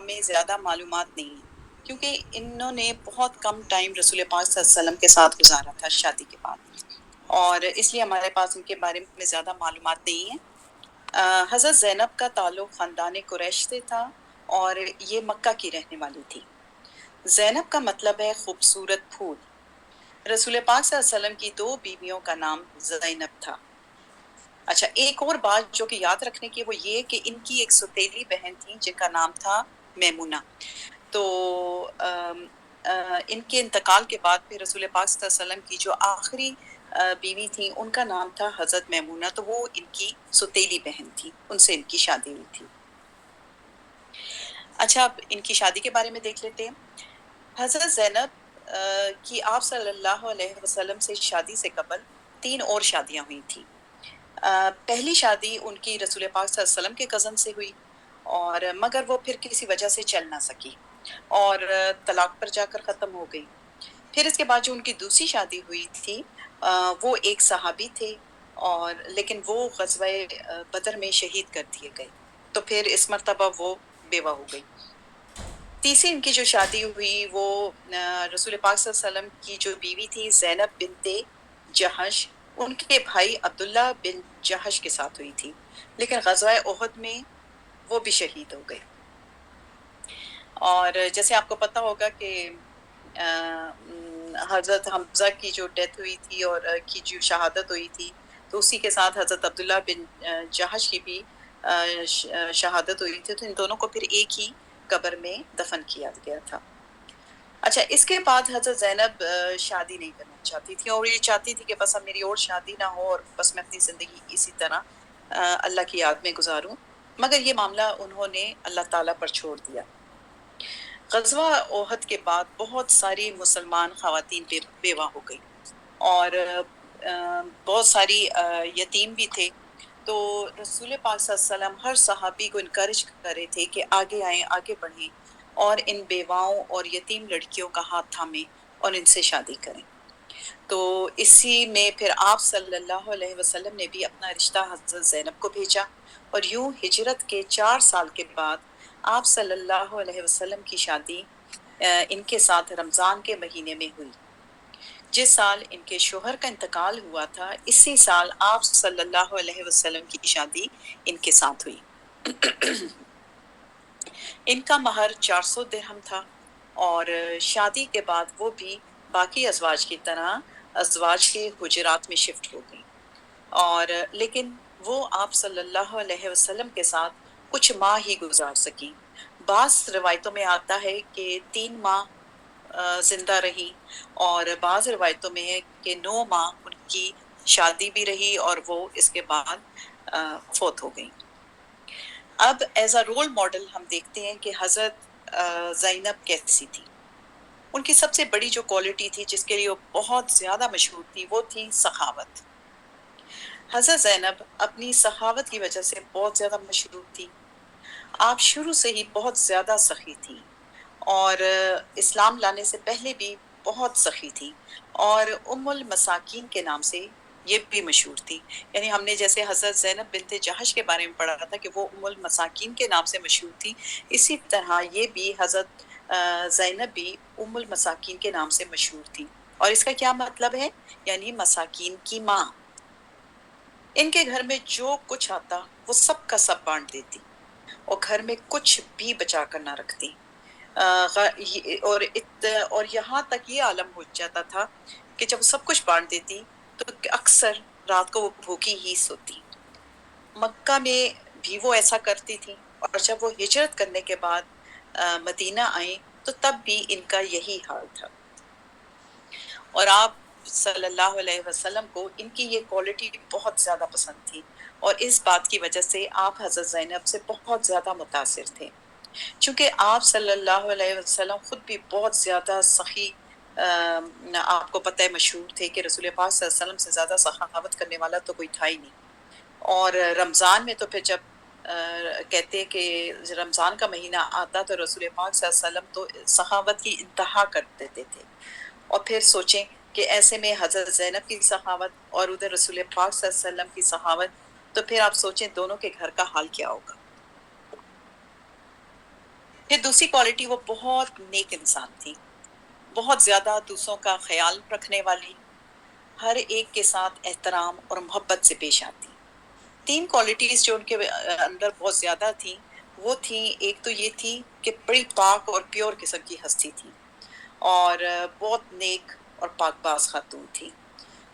ہمیں زیادہ معلومات نہیں ہیں، کیونکہ انہوں نے بہت کم ٹائم رسول پاک صلی اللہ علیہ وسلم کے ساتھ گزارا تھا شادی کے بعد، اور اس لیے ہمارے پاس ان کے بارے میں زیادہ معلومات نہیں ہیں۔ حضرت زینب کا تعلق خاندان قریش سے تھا اور یہ مکہ کی رہنے والی تھی۔ زینب کا مطلب ہے خوبصورت پھول۔ رسول پاک صلی اللہ علیہ وسلم کی 2 بیویوں کا نام زینب تھا۔ اچھا، ایک اور بات جو کہ یاد رکھنے کی وہ یہ کہ ان کی ایک سوتیلی بہن تھی جن کا نام تھا میمونہ۔ تو ان کے انتقال کے بعد پھر رسول پاک صلی اللہ علیہ وسلم کی جو آخری بیوی تھی ان کا نام تھا حضرت میمونہ، تو وہ ان کی سوتیلی بہن تھی، ان سے ان کی شادی ہوئی تھی۔ اچھا، اب ان کی شادی کے بارے میں دیکھ لیتے ہیں۔ حضرت زینب کی آپ صلی اللہ علیہ وسلم سے شادی سے قبل 3 اور شادیاں ہوئی تھیں۔ پہلی شادی ان کی رسول پاک صلی اللہ علیہ وسلم کے کزن سے ہوئی، اور مگر وہ پھر کسی وجہ سے چل نہ سکی اور طلاق پر جا کر ختم ہو گئی۔ پھر اس کے بعد جو ان کی دوسری شادی ہوئی تھی وہ ایک صحابی تھے، اور لیکن وہ غزوہ بدر میں شہید کر دیے گئے، تو پھر اس مرتبہ وہ بیوہ ہو گئی۔ تیسری ان کی جو شادی ہوئی وہ رسول پاک صلی اللہ علیہ وسلم کی جو بیوی تھی زینب بنت جہش، ان کے بھائی عبداللہ بن جہش کے ساتھ ہوئی تھی، لیکن غزوہ احد میں وہ بھی شہید ہو گئے۔ اور جیسے آپ کو پتہ ہوگا کہ حضرت حمزہ کی جو ڈیتھ ہوئی تھی اور کی جو شہادت ہوئی تھی، تو اسی کے ساتھ حضرت عبداللہ بن جہش کی بھی شہادت ہوئی تھی، تو ان دونوں کو پھر ایک ہی قبر میں دفن کیا گیا تھا۔ اچھا، اس کے بعد حضرت زینب شادی نہیں کرنا چاہتی تھی، اور یہ چاہتی تھی کہ بس اب میری اور شادی نہ ہو اور بس میں اپنی زندگی اسی طرح اللہ کی یاد میں گزاروں، مگر یہ معاملہ انہوں نے اللہ تعالیٰ پر چھوڑ دیا۔ غزوہ احد کے بعد بہت ساری مسلمان خواتین بیوہ ہو گئی، اور بہت ساری یتیم بھی تھے، تو رسول پاک صلی اللہ علیہ وسلم ہر صحابی کو انکریج کر رہے تھے کہ آگے آئیں، آگے بڑھیں، اور ان بیواؤں اور یتیم لڑکیوں کا ہاتھ تھامیں اور ان سے شادی کریں۔ تو اسی میں پھر آپ صلی اللہ علیہ وسلم نے بھی اپنا رشتہ حضرت زینب کو بھیجا، اور یوں ہجرت کے 4 سال کے بعد آپ صلی اللہ علیہ وسلم کی شادی ان کے ساتھ رمضان کے مہینے میں ہوئی۔ جس سال ان کے شوہر کا انتقال ہوا تھا، اسی سال آپ صلی اللہ علیہ وسلم کی شادی ان کے ساتھ ہوئی۔ ان کا مہر 400 درہم تھا، اور شادی کے بعد وہ بھی باقی ازواج کی طرح ازواج کے حجرات میں شفٹ ہو گئی، اور لیکن وہ آپ صلی اللہ علیہ وسلم کے ساتھ کچھ ماہ ہی گزار سکیں۔ بعض روایتوں میں آتا ہے کہ 3 ماہ زندہ رہی، اور بعض روایتوں میں ہے کہ 9 ماہ ان کی شادی بھی رہی اور وہ اس کے بعد فوت ہو گئی۔ اب ایز اے رول ماڈل ہم دیکھتے ہیں کہ حضرت زینب کیسی تھی۔ ان کی سب سے بڑی جو کوالٹی تھی جس کے لیے وہ بہت زیادہ مشہور تھی وہ تھی سخاوت۔ حضرت زینب اپنی سخاوت کی وجہ سے بہت زیادہ مشہور تھی۔ آپ شروع سے ہی بہت زیادہ سخی تھی، اور اسلام لانے سے پہلے بھی بہت سخی تھی، اور ام المساکین کے نام سے یہ بھی مشہور تھی۔ یعنی ہم نے جیسے حضرت زینب بنت جہش کے بارے میں پڑھا تھا کہ وہ ام المساکین کے نام سے مشہور تھی، اسی طرح یہ بھی حضرت زینب بھی ام المساکین کے نام سے مشہور تھی۔ اور اس کا کیا مطلب ہے؟ یعنی مساکین کی ماں۔ ان کے گھر میں جو کچھ آتا وہ سب کا سب بانٹ دیتی، اور گھر میں کچھ بھی بچا کر نہ رکھتی، اور یہاں تک یہ عالم ہو جاتا تھا کہ جب سب کچھ بانٹ دیتی تو اکثر رات کو وہ بھوکی ہی سوتی۔ مکہ میں بھی وہ ایسا کرتی تھی، اور جب وہ ہجرت کرنے کے بعد مدینہ آئیں تو تب بھی ان کا یہی حال تھا، اور آپ صلی اللہ علیہ وسلم کو ان کی یہ کوالٹی بہت زیادہ پسند تھی، اور اس بات کی وجہ سے آپ حضرت زینب سے بہت زیادہ متاثر تھے۔ چونکہ آپ صلی اللہ علیہ وسلم خود بھی بہت زیادہ سخی، آپ کو پتہ ہے مشہور تھے کہ رسول پاک صلی اللہ علیہ وسلم سے زیادہ سخاوت کرنے والا تو کوئی تھا ہی نہیں۔ اور رمضان میں تو پھر جب کہتے ہیں کہ رمضان کا مہینہ آتا تو رسول پاک صلی اللہ علیہ وسلم تو سخاوت کی انتہا کر دیتے تھے، اور پھر سوچیں کہ ایسے میں حضرت زینب کی سخاوت اور ادھر رسول پاک صلی اللہ علیہ وسلم کی سخاوت، تو پھر آپ سوچیں دونوں کے گھر کا حال کیا ہوگا۔ پھر دوسری کوالٹی وہ بہت نیک انسان تھی، بہت زیادہ دوسروں کا خیال رکھنے والی، ہر ایک کے ساتھ احترام اور محبت سے پیش آتی۔ تین کوالٹیز جو ان کے اندر بہت زیادہ تھیں، وہ تھیں، ایک تو یہ تھی کہ بڑی پاک اور پیور قسم کی ہستی تھی اور بہت نیک اور پاک باز خاتون تھی۔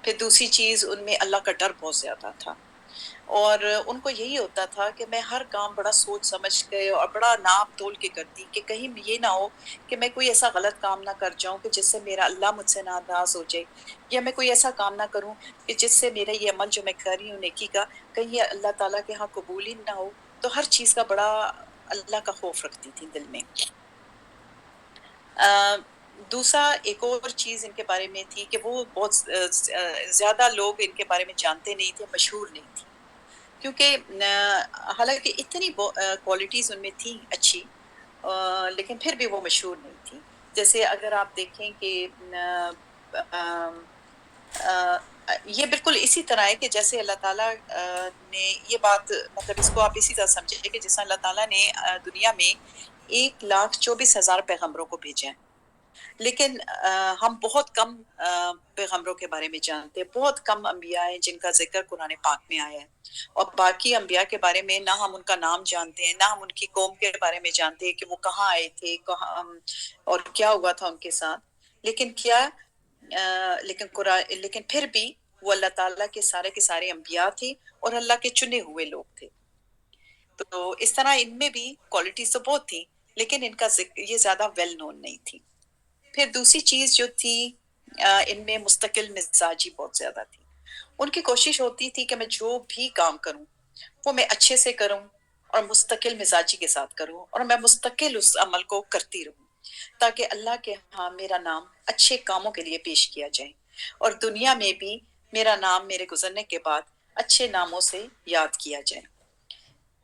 پھر دوسری چیز ان میں اللہ کا ڈر بہت زیادہ تھا اور ان کو یہی ہوتا تھا کہ میں ہر کام بڑا سوچ سمجھ کے اور بڑا ناپ تول کے کرتی کہ کہیں یہ نہ ہو کہ میں کوئی ایسا غلط کام نہ کر جاؤں کہ جس سے میرا اللہ مجھ سے ناراض ہو جائے، یا میں کوئی ایسا کام نہ کروں کہ جس سے میرا یہ عمل جو میں کر رہی ہوں نیکی کا کہیں یہ اللہ تعالیٰ کے ہاں قبول ہی نہ ہو۔ تو ہر چیز کا بڑا اللہ کا خوف رکھتی تھی دل میں۔ دوسرا ایک اور چیز ان کے بارے میں تھی کہ وہ بہت زیادہ لوگ ان کے بارے میں جانتے نہیں تھے، مشہور نہیں تھی، کیونکہ حالانکہ اتنی کوالٹیز ان میں تھی اچھی، لیکن پھر بھی وہ مشہور نہیں تھی۔ جیسے اگر آپ دیکھیں کہ یہ بالکل اسی طرح ہے کہ جیسے اللہ تعالیٰ نے یہ بات، مطلب اس کو آپ اسی طرح سمجھیں کہ جیسا اللہ تعالیٰ نے دنیا میں 1,24,000 پیغمبروں کو بھیجا ہے، لیکن ہم بہت کم پیغمبروں کے بارے میں جانتے ہیں، بہت کم انبیاء ہیں جن کا ذکر قرآن پاک میں آیا ہے، اور باقی انبیاء کے بارے میں نہ ہم ان کا نام جانتے ہیں، نہ ہم ان کی قوم کے بارے میں جانتے ہیں کہ وہ کہاں آئے تھے، کہاں اور کیا ہوا تھا ان کے ساتھ۔ لیکن لیکن پھر بھی وہ اللہ تعالیٰ کے سارے انبیاء تھے اور اللہ کے چنے ہوئے لوگ تھے۔ تو اس طرح ان میں بھی کوالٹیز تو بہت تھی، لیکن ان کا یہ زیادہ ویل نون نہیں تھی۔ پھر دوسری چیز جو تھی، ان میں مستقل مزاجی بہت زیادہ تھی۔ ان کی کوشش ہوتی تھی کہ میں جو بھی کام کروں وہ میں اچھے سے کروں اور مستقل مزاجی کے ساتھ کروں، اور میں مستقل اس عمل کو کرتی رہوں تاکہ اللہ کے ہاں میرا نام اچھے کاموں کے لیے پیش کیا جائے، اور دنیا میں بھی میرا نام میرے گزرنے کے بعد اچھے ناموں سے یاد کیا جائے۔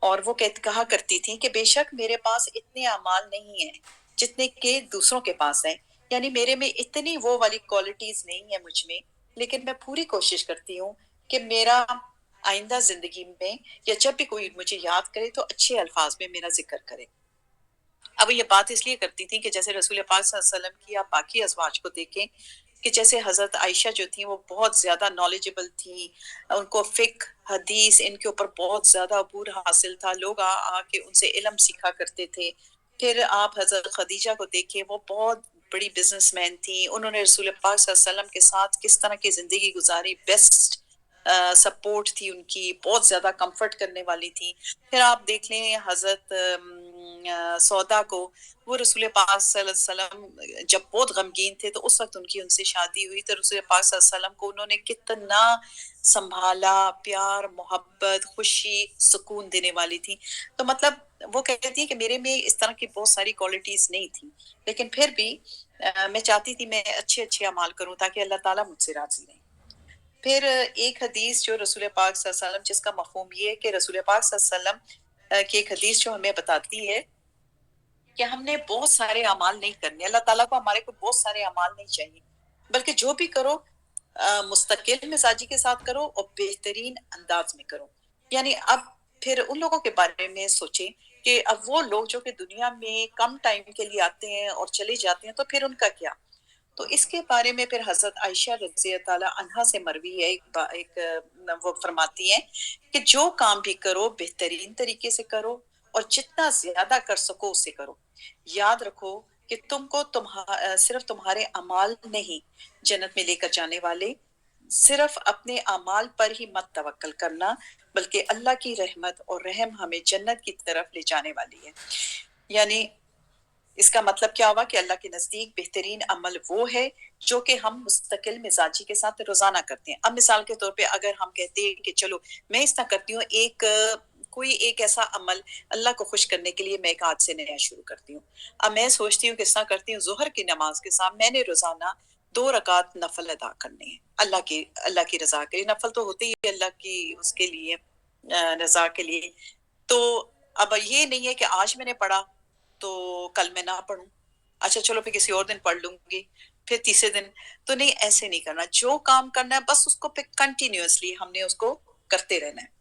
اور وہ کہا کرتی تھی کہ بے شک میرے پاس اتنے اعمال نہیں ہیں جتنے کہ دوسروں کے پاس ہیں، یعنی میرے میں اتنی وہ والی کوالٹیز نہیں ہے مجھ میں، لیکن میں پوری کوشش کرتی ہوں کہ میرا آئندہ زندگی میں یا جب بھی کوئی مجھے یاد کرے تو اچھے الفاظ میں میرا ذکر کرے۔ اب یہ بات اس لیے کرتی تھی کہ جیسے رسول پاک صلی اللہ علیہ وسلم کی آپ باقی ازواج کو دیکھیں کہ جیسے حضرت عائشہ جو تھیں وہ بہت زیادہ نالجبل تھیں، ان کو فقہ حدیث ان کے اوپر بہت زیادہ عبور حاصل تھا، لوگ آ کے ان سے علم سیکھا کرتے تھے۔ پھر آپ حضرت خدیجہ کو دیکھیں، وہ بہت بڑی بزنس مین تھیں، انہوں نے رسول پاک صلی اللہ علیہ وسلم کے ساتھ کس طرح کی زندگی گزاری، بیسٹ سپورٹ تھی ان کی، بہت زیادہ کمفرٹ کرنے والی تھی۔ پھر آپ دیکھ لیں حضرت سودا کو، وہ رسول پاک صلی اللہ علیہ وسلم جب بہت غمگین تھے تو اس وقت ان سے شادی ہوئی، تو رسول پاک صلی اللہ علیہ وسلم کو انہوں نے کتنا سنبھالا، پیار محبت خوشی سکون دینے والی تھی۔ تو مطلب وہ کہتی ہے کہ میرے میں اس طرح کی بہت ساری کوالٹیز نہیں تھی، لیکن پھر بھی میں چاہتی تھی میں اچھے اعمال کروں تاکہ اللہ تعالیٰ مجھ سے راضی رہے۔ پھر ایک حدیث جو رسول پاک صلی اللہ علیہ وسلم، جس کا مفہوم یہ ہے کہ رسول پاک صلی اللہ علیہ وسلم کی ایک حدیث جو ہمیں بتاتی ہے کہ ہم نے بہت سارے اعمال نہیں کرنے، اللہ تعالیٰ کو ہمارے کو بہت سارے اعمال نہیں چاہیے، بلکہ جو بھی کرو مستقل مزاجی کے ساتھ کرو اور بہترین انداز میں کرو۔ یعنی اب پھر ان لوگوں کے بارے میں سوچیں کہ اب وہ لوگ جو کہ دنیا میں کم ٹائم کے لیے آتے ہیں اور چلے جاتے ہیں، تو پھر ان کا کیا؟ تو اس کے بارے میں پھر حضرت عائشہ رضی اللہ عنہا سے مروی ہے ایک وہ فرماتی ہیں کہ جو کام بھی کرو بہترین طریقے سے کرو اور جتنا زیادہ کر سکو اسے کرو۔ یاد رکھو کہ تم کو صرف تمہارے اعمال نہیں جنت میں لے کر جانے والے، صرف اپنے اعمال پر ہی مت توکل کرنا، بلکہ اللہ کی رحمت اور رحم ہمیں جنت کی طرف لے جانے والی ہے۔ یعنی اس کا مطلب کیا ہوا کہ اللہ کے نزدیک بہترین عمل وہ ہے جو کہ ہم مستقل مزاجی کے ساتھ روزانہ کرتے ہیں۔ اب مثال کے طور پہ اگر ہم کہتے ہیں کہ چلو میں اس طرح کرتی ہوں، کوئی ایک ایسا عمل اللہ کو خوش کرنے کے لیے میں ایک آج سے نیا شروع کرتی ہوں۔ اب میں سوچتی ہوں کہ اس طرح کرتی ہوں، ظہر کی نماز کے ساتھ میں نے روزانہ 2 رکعت نفل ادا کرنے ہیں اللہ کی رضا کے لیے۔ نفل تو ہوتے ہی اللہ کی اس کے لیے رضا کے لیے۔ تو اب یہ نہیں ہے کہ آج میں نے پڑھا تو کل میں نہ پڑھوں، اچھا چلو پھر کسی اور دن پڑھ لوں گی، پھر تیسرے دن۔ تو نہیں، ایسے نہیں کرنا، جو کام کرنا ہے بس اس کو پھر کنٹینیوسلی ہم نے اس کو کرتے رہنا ہے۔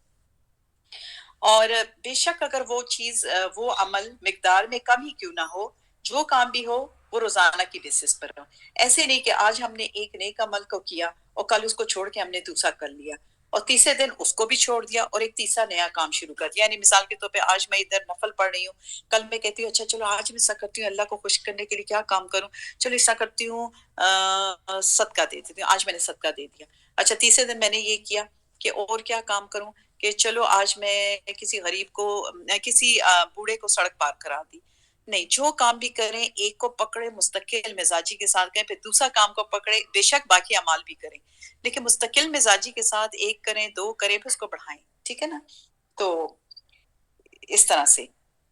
اور بے شک اگر وہ چیز وہ عمل مقدار میں کم ہی کیوں نہ ہو، جو کام بھی ہو وہ روزانہ کی بیسس پر ہو۔ ایسے نہیں کہ آج ہم نے ایک نیک عمل کو کیا اور کل اس کو چھوڑ کے ہم نے دوسرا کر لیا اور تیسرے دن اس کو بھی چھوڑ دیا اور ایک تیسرا نیا کام شروع کر دیا۔ یعنی مثال کے طور پہ آج میں ادھر نفل پڑھ رہی ہوں، کل میں کہتی ہوں اچھا چلو آج میں ایسا کرتی ہوں، اللہ کو خوش کرنے کے لیے کیا کام کروں، چلو ایسا کرتی ہوں صدقہ دے دیتی ہوں، آج میں نے صدقہ دے دیا۔ اچھا تیسرے دن میں نے یہ کیا کہ اور کیا کام کروں کہ چلو آج میں کسی غریب کو کسی بوڑھے کو سڑک پار کرا دی۔ نہیں، جو کام بھی کریں ایک کو پکڑے مستقل مزاجی کے ساتھ کریں، پھر دوسرا کام کو پکڑے، بے شک باقی اعمال بھی کریں لیکن مستقل مزاجی کے ساتھ ایک کریں دو کریں پھر اس کو بڑھائیں، ٹھیک ہے نا؟ تو اس طرح سے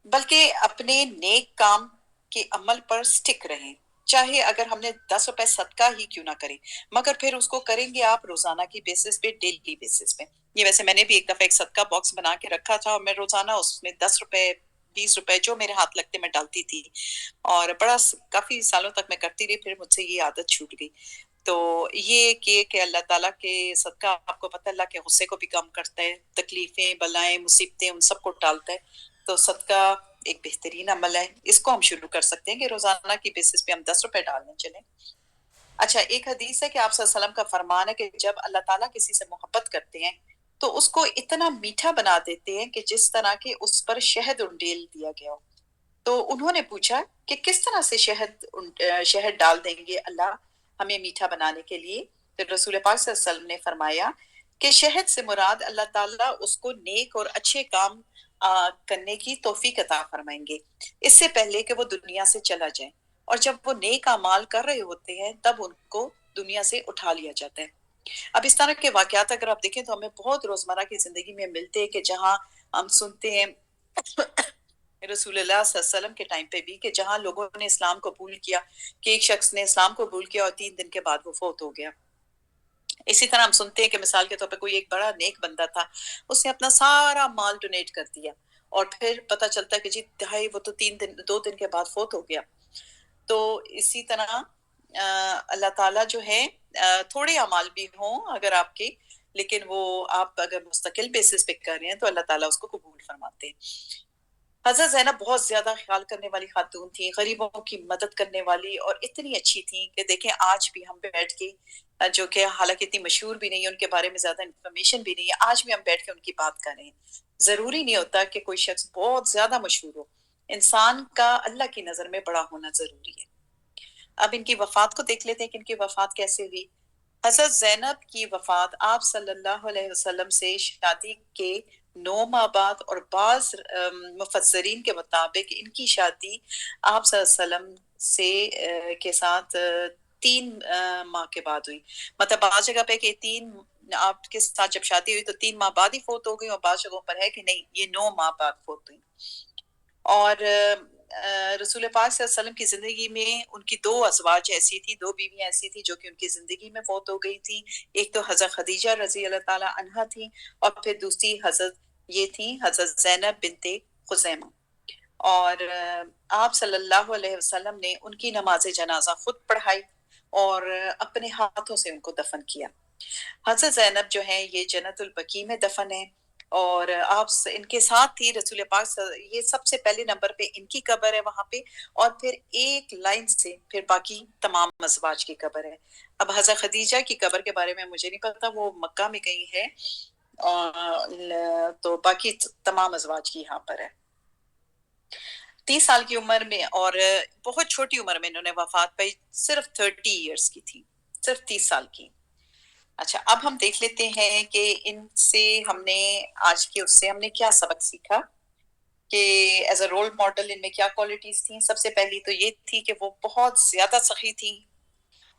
بلکہ اپنے نیک کام کے عمل پر سٹک رہیں، چاہے اگر ہم نے 10 روپے صدقہ ہی کیوں نہ کریں، مگر پھر اس کو کریں گے آپ روزانہ کی بیسس پہ، ڈیلی بیسس پہ۔ یہ ویسے میں نے بھی ایک دفعہ ایک صدقہ باکس بنا کے رکھا تھا اور میں روزانہ اس میں 10 روپے 20 روپے جو میرے ہاتھ لگتے میں ڈالتی تھی اور کافی سالوں تک میں کرتی رہی، پھر مجھ سے یہ عادت چھوٹ گئی۔ تو یہ کہ اللہ تعالیٰ کے صدقہ آپ کو پتہ، اللہ کے غصے کو بھی کم کرتا ہے، تکلیفیں بلائیں مصیبتیں ان سب کو ٹالتا ہے، تو صدقہ ایک بہترین عمل ہے، اس کو ہم شروع کر سکتے ہیں کہ روزانہ کی بیسس پہ ہم 10 روپے ڈالنے چلیں۔ اچھا ایک حدیث ہے کہ آپ صلی اللہ علیہ وسلم کا فرمان ہے کہ جب اللہ تعالیٰ کسی سے محبت کرتے ہیں تو اس کو اتنا میٹھا بنا دیتے ہیں کہ جس طرح کہ اس پر شہد انڈیل دیا گیا ہو۔ تو انہوں نے پوچھا کہ کس طرح سے شہد ڈال دیں گے اللہ ہمیں میٹھا بنانے کے لیے؟ تو رسول پاک صلی اللہ علیہ وسلم نے فرمایا کہ شہد سے مراد اللہ تعالیٰ اس کو نیک اور اچھے کام کرنے کی توفیق عطا فرمائیں گے اس سے پہلے کہ وہ دنیا سے چلا جائے، اور جب وہ نیک اعمال کر رہے ہوتے ہیں تب ان کو دنیا سے اٹھا لیا جاتا ہے۔ اب اس طرح کے واقعات اگر آپ دیکھیں تو ہمیں بہت روزمرہ کی زندگی میں ملتے ہیں کہ جہاں ہم سنتے ہیں رسول اللہ صلی اللہ علیہ وسلم کے ٹائم پہ بھی کہ جہاں لوگوں نے اسلام قبول کیا، کہ ایک شخص نے اسلام قبول کیا اور 3 دن کے بعد وہ فوت ہو گیا۔ اسی طرح ہم سنتے ہیں کہ مثال کے طور پہ کوئی ایک بڑا نیک بندہ تھا، اس نے اپنا سارا مال ڈونیٹ کر دیا اور پھر پتہ چلتا ہے کہ جی بھائی وہ تو 2 دن کے بعد فوت ہو گیا۔ تو اسی طرح اللہ تعالیٰ جو ہے تھوڑے اعمال بھی ہوں اگر آپ کے، لیکن وہ آپ اگر مستقل بیسس پہ کر رہے ہیں تو اللہ تعالیٰ اس کو قبول فرماتے ہیں۔ حضرت زینب بہت زیادہ خیال کرنے والی خاتون تھیں، غریبوں کی مدد کرنے والی، اور اتنی اچھی تھیں کہ دیکھیں آج بھی ہم بیٹھ کے جو کہ حالانکہ اتنی مشہور بھی نہیں ہے، ان کے بارے میں زیادہ انفارمیشن بھی نہیں ہے، آج بھی ہم بیٹھ کے ان کی بات کر رہے ہیں۔ ضروری نہیں ہوتا کہ کوئی شخص بہت زیادہ مشہور ہو، انسان کا اللہ کی نظر میں بڑا ہونا ضروری ہے۔ اب ان کی وفات کو دیکھ لیتے ہیں کہ ان کی وفات کیسے ہوئی۔ حضرت زینب کی وفات آپ صلی اللہ علیہ وسلم سے شادی کے 9 ماہ بعد، اور بعض مفسرین کے مطابق ان کی شادی آپ صلی اللہ علیہ وسلم سے کے ساتھ 3 ماہ کے بعد ہوئی۔ مطلب بعض جگہ پہ کہ آپ کے ساتھ جب شادی ہوئی تو 3 ماہ بعد ہی فوت ہو گئی، اور بعض جگہوں پر ہے کہ نہیں یہ 9 ماہ بعد فوت ہوئی۔ اور رسول پاک صلی اللہ علیہ وسلم کی زندگی میں ان کی 2 ازواج ایسی تھی، 2 بیویاں ایسی تھی جو کہ ان کی زندگی میں فوت ہو گئی تھی۔ ایک تو حضرت خدیجہ رضی اللہ تعالی عنہا تھی، اور پھر دوسری حضرت یہ تھی حضرت زینب بنت خزیمہ۔ اور آپ صلی اللہ علیہ وسلم نے ان کی نماز جنازہ خود پڑھائی اور اپنے ہاتھوں سے ان کو دفن کیا۔ حضرت زینب جو ہیں یہ جنت البقیع میں دفن ہیں، اور آپ ان کے ساتھ تھی رسول پاک یہ سب سے پہلے نمبر پہ ان کی قبر ہے وہاں پہ، اور پھر ایک لائن سے پھر باقی تمام ازواج کی قبر ہے۔ اب حضرت خدیجہ کی قبر کے بارے میں مجھے نہیں پتا، وہ مکہ میں کہیں ہے، تو باقی تمام ازواج کی یہاں پر ہے۔ 30 سال کی عمر میں اور بہت چھوٹی عمر میں انہوں نے وفات پائی، صرف 30 ایئرس کی تھی، صرف 30 سال کی۔ اچھا اب ہم دیکھ لیتے ہیں کہ ان سے ہم نے آج کے اس سے ہم نے کیا سبق سیکھا کہ ایز اے رول ماڈل ان میں کیا کوالٹیز تھیں۔ سب سے پہلی تو یہ تھی کہ وہ بہت زیادہ سخی تھیں،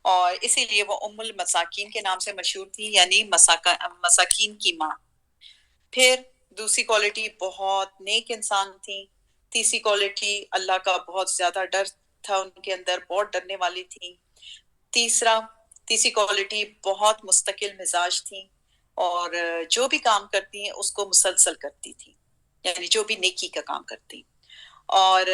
اور اسی لیے وہ ام المساکین کے نام سے مشہور تھی، یعنی مساکین کی ماں۔ پھر دوسری کوالٹی بہت نیک انسان تھی۔ تیسری کوالٹی اللہ کا بہت زیادہ ڈر تھا ان کے اندر، بہت ڈرنے والی تھی۔ تیسری کوالٹی بہت مستقل مزاج تھی، اور جو بھی کام کرتی ہیں اس کو مسلسل کرتی تھی، یعنی جو بھی نیکی کا کام کرتی۔ اور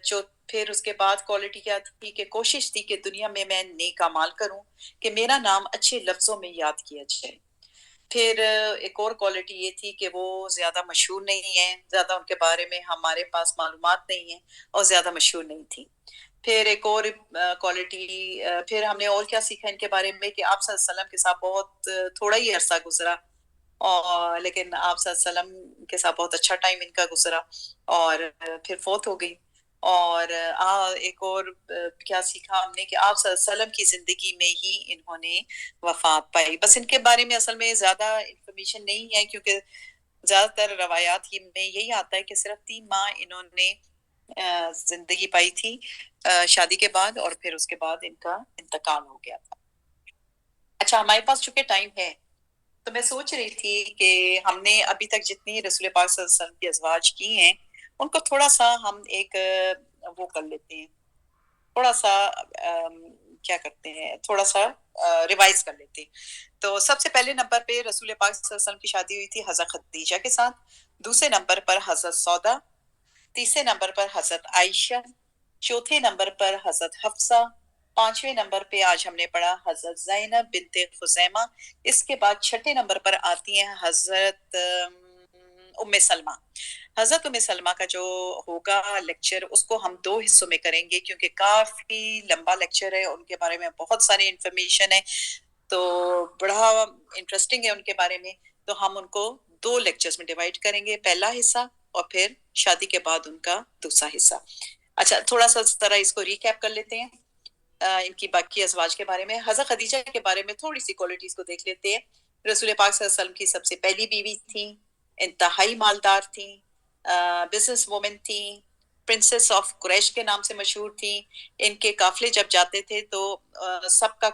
جو پھر اس کے بعد کوالٹی کیا تھی کہ کوشش تھی کہ دنیا میں میں نیک اعمال کروں کہ میرا نام اچھے لفظوں میں یاد کیا جائے۔ پھر ایک اور کوالٹی یہ تھی کہ وہ زیادہ مشہور نہیں ہیں، زیادہ ان کے بارے میں ہمارے پاس معلومات نہیں ہیں اور زیادہ مشہور نہیں تھی۔ پھر ایک اور کوالٹی، پھر ہم نے اور کیا سیکھا ان کے بارے میں کہ آپ صلی اللہ علیہ وسلم کے ساتھ بہت تھوڑا ہی عرصہ گزرا، اور لیکن آپ صلی اللہ علیہ وسلم کے ساتھ بہت اچھا ٹائم ان کا گزرا اور پھر فوت ہو گئی۔ اور ایک اور کیا سیکھا ہم نے کہ آپ صلی اللہ علیہ وسلم کی زندگی میں ہی انہوں نے وفات پائی۔ بس ان کے بارے میں اصل میں زیادہ انفارمیشن نہیں ہے، کیونکہ زیادہ تر روایات میں یہی آتا ہے کہ صرف 3 ماہ انہوں نے زندگی پائی تھی شادی کے بعد، اور پھر اس کے بعد ان کا انتقال ہو گیا تھا۔ اچھا، ہمارے پاس چونکہ ٹائم ہے تو میں سوچ رہی تھی کہ ہم نے ابھی تک جتنی رسول پاک صلی اللہ علیہ وسلم کی ازواج کی ہیں ان کو تھوڑا سا ہم ایک وہ کر لیتے ہیں، تھوڑا سا کیا کرتے ہیں، تھوڑا سا ریوائز کر لیتے ہیں۔ تو سب سے پہلے نمبر پہ رسول پاک صلی اللہ علیہ وسلم کی شادی ہوئی تھی حضرت خدیجہ کے ساتھ، دوسرے نمبر پر حضرت سودا، تیسرے نمبر پر حضرت عائشہ، چوتھے نمبر پر حضرت حفصہ، پانچویں نمبر پہ آج ہم نے پڑھا حضرت زینب بنت خزیمہ۔ اس کے بعد چھٹے نمبر پر آتی ہیں حضرت ام سلمہ۔ حضرت ام سلمہ کا جو ہوگا لیکچر اس کو ہم 2 حصوں میں کریں گے، کیونکہ کافی لمبا لیکچر ہے، ان کے بارے میں بہت ساری انفارمیشن ہے، تو بڑا انٹرسٹنگ ہے ان کے بارے میں، تو ہم ان کو 2 لیکچرز میں ڈیوائیڈ کریں گے، پہلا حصہ اور پھر شادی کے بعد ان کا دوسرا حصہ۔ اچھا، تھوڑا سا ذرا اس کو ریکیپ کر لیتے ہیں ان کی باقی ازواج کے بارے میں۔ حضرت خدیجہ کے بارے میں تھوڑی سی کوالٹیز کو دیکھ لیتے ہیں۔ رسول پاک صلی اللہ علیہ وسلم کی سب سے پہلی بیوی تھیں، انتہائی مالدار تھیں، بزنس وومن تھیں، پرنسس آف قریش کے نام سے مشہور تھیں۔ ان کے قافلے جب جاتے تھے تو سب کا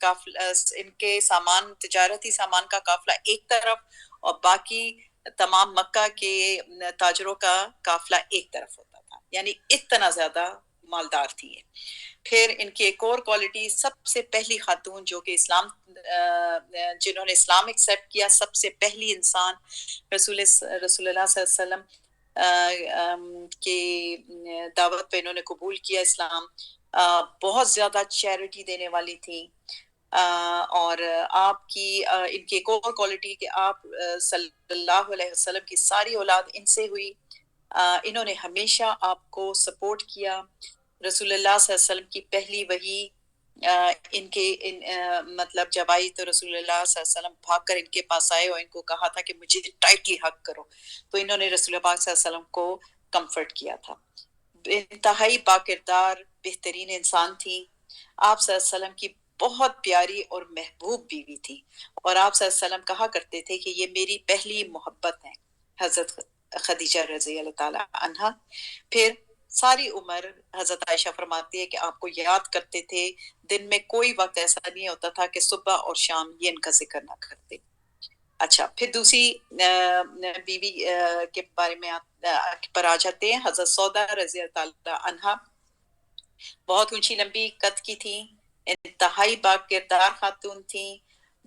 قافلہ، ان کے سامان، تجارتی سامان کا قافلہ ایک طرف اور باقی تمام مکہ کے تاجروں کا قافلہ ایک طرف ہوتا تھا، یعنی اتنا زیادہ مالدار تھی ہے۔ پھر ان کی ایک اور کوالٹی، سب سے پہلی خاتون جو کہ اسلام جنہوں نے اسلام ایکسیپٹ کیا، سب سے پہلی انسان رسول اللہ صلی اللہ علیہ وسلم کی دعوت پہ انہوں نے قبول کیا اسلام، بہت زیادہ چیریٹی دینے والی تھی، اور آپ کی ان کی ایک اور کوالٹی کہ آپ صلی اللہ علیہ وسلم کی ساری اولاد ان سے ہوئی، انہوں نے ہمیشہ آپ کو سپورٹ کیا۔ رسول اللہ صلی اللہ علیہ وسلم کی پہلی وحی ان کے مطلب جب آئی تو رسول اللہ صلی اللہ علیہ وسلم بھاگ کر ان کے پاس آئے اور ان کو کہا تھا کہ مجھے ٹائٹلی حق کرو، تو انہوں نے رسول اللہ صلی اللہ علیہ وسلم کو کمفرٹ کیا تھا۔ انتہائی باکردار بہترین انسان تھی، آپ صلی اللہ علیہ وسلم کی بہت پیاری اور محبوب بیوی تھی، اور آپ صلی اللہ علیہ وسلم کہا کرتے تھے کہ یہ میری پہلی محبت ہے، حضرت خدیجہ رضی اللہ تعالی عنہا۔ پھر ساری عمر حضرت عائشہ فرماتی ہے کہ آپ کو یاد کرتے تھے، دن میں کوئی وقت ایسا نہیں ہوتا تھا کہ صبح اور شام یہ ان کا ذکر نہ کرتے۔ اچھا، پھر دوسری بیوی کے بارے میں پر آ جاتے ہیں، حضرت سودا رضی اللہ تعالی عنہا۔ بہت اونچی لمبی قد کی تھی، انتہائی با کردار خاتون تھی،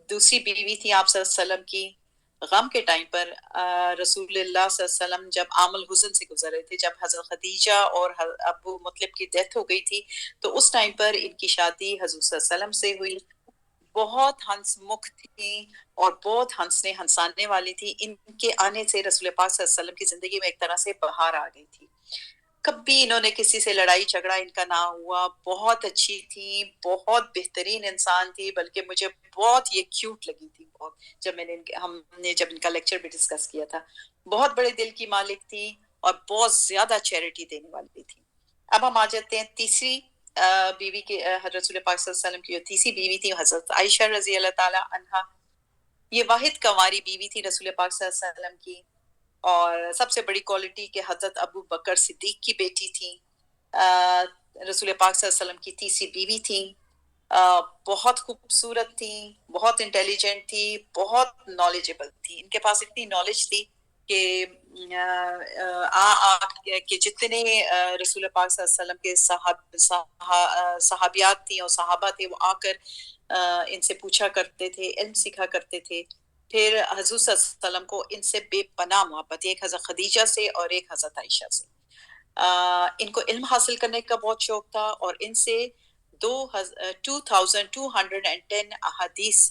دوسری بیوی تھی آپ صلی اللہ علیہ وسلم کی۔ غم کے ٹائم پر رسول اللہ صلی اللہ علیہ وسلم جب عام الحزن سے گزر رہے تھے، جب حضرت خدیجہ اور ابو مطلب کی ڈیتھ ہو گئی تھی، تو اس ٹائم پر ان کی شادی حضور صلی اللہ علیہ وسلم سے ہوئی۔ بہت ہنس مکھ تھی اور بہت ہنسنے ہنسانے والی تھی، ان کے آنے سے رسول پاک صلی اللہ علیہ وسلم کی زندگی میں ایک طرح سے بہار آ گئی تھی۔ کبھی انہوں نے کسی سے لڑائی جھگڑا ان کا نہ ہوا، بہت اچھی تھی، بہت بہترین انسان تھی، بلکہ مجھے بہت یہ کیوٹ لگی تھی بہت، جب ہم نے جب ان کا لیکچر بھی ڈسکس کیا تھا۔ بہت بڑے دل کی مالک تھی اور بہت زیادہ چیریٹی دینے والی تھی۔ اب ہم آ جاتے ہیں تیسری بیوی کے، حضرت رسول پاک صلی اللہ علیہ وسلم کی جو تیسری بیوی تھی حضرت عائشہ رضی اللہ تعالی عنہا۔ یہ واحد کنواری بیوی تھی رسول پاک صلی اللہ علیہ وسلم کی، اور سب سے بڑی کوالٹی کہ حضرت ابو بکر صدیق کی بیٹی تھی، رسول پاک صلی اللہ علیہ وسلم کی تیسری بیوی تھی، بہت خوبصورت تھی، بہت انٹیلیجنٹ تھی، بہت نالجبل تھی۔ ان کے پاس اتنی نالج تھی کہ کہ جتنے رسول پاک صلی اللہ علیہ وسلم کے صحابیات تھیں اور صحابہ تھے، وہ آ کر ان سے پوچھا کرتے تھے، علم سیکھا کرتے تھے۔ پھر حضور صلی اللہ علیہ وسلم کو ان سے بے پناہ محبت، ایک حضرت خدیجہ سے اور ایک حضرت عائشہ سے۔ ان کو علم حاصل کرنے کا بہت شوق تھا، اور ان سے 2210 احادیث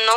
9